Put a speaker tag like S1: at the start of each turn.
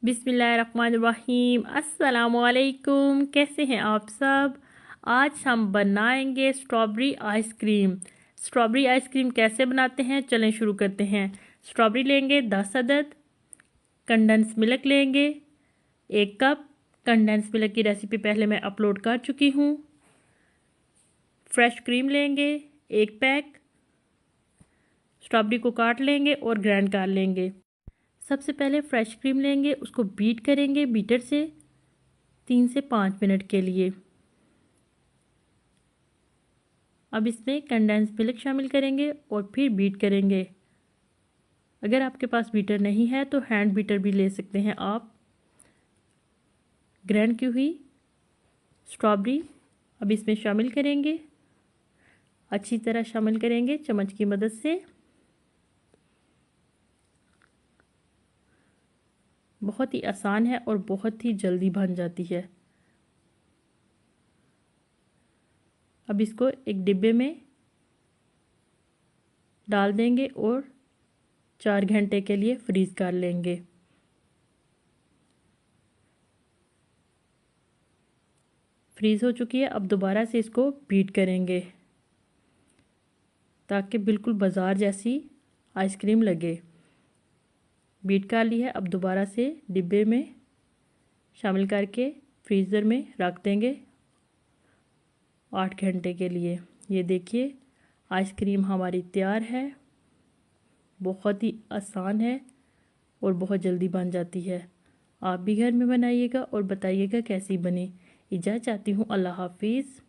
S1: बिस्मिल्लाहिर्रहमानिर्रहीम। अस्सलामुअलैकुम। कैसे हैं आप सब। आज हम बनाएंगे स्ट्रॉबेरी आइसक्रीम। स्ट्रॉबेरी आइसक्रीम कैसे बनाते हैं चलें शुरू करते हैं। स्ट्रॉबेरी लेंगे 10 अदद। कंडेंस मिल्क लेंगे 1 कप। कंडेंस मिल्क की रेसिपी पहले मैं अपलोड कर चुकी हूँ। फ्रेश क्रीम लेंगे 1 पैक। स्ट्रॉबेरी को काट लेंगे और ग्राइंड कर लेंगे। सबसे पहले फ्रेश क्रीम लेंगे, उसको बीट करेंगे बीटर से 3 से 5 मिनट के लिए। अब इसमें कंडेंस मिल्क शामिल करेंगे और फिर बीट करेंगे। अगर आपके पास बीटर नहीं है तो हैंड बीटर भी ले सकते हैं आप। ग्राइंड की हुई स्ट्रॉबेरी अब इसमें शामिल करेंगे। अच्छी तरह शामिल करेंगे चम्मच की मदद से। बहुत ही आसान है और बहुत ही जल्दी बन जाती है। अब इसको एक डिब्बे में डाल देंगे और 4 घंटे के लिए फ्रीज़ कर लेंगे। फ्रीज़ हो चुकी है। अब दोबारा से इसको बीट करेंगे ताकि बिल्कुल बाज़ार जैसी आइसक्रीम लगे। बीट कर ली है। अब दोबारा से डिब्बे में शामिल करके फ्रीज़र में रख देंगे 8 घंटे के लिए। ये देखिए आइसक्रीम हमारी तैयार है। बहुत ही आसान है और बहुत जल्दी बन जाती है। आप भी घर में बनाइएगा और बताइएगा कैसी बनी। इजाज़त चाहती हूँ। अल्लाह हाफिज़।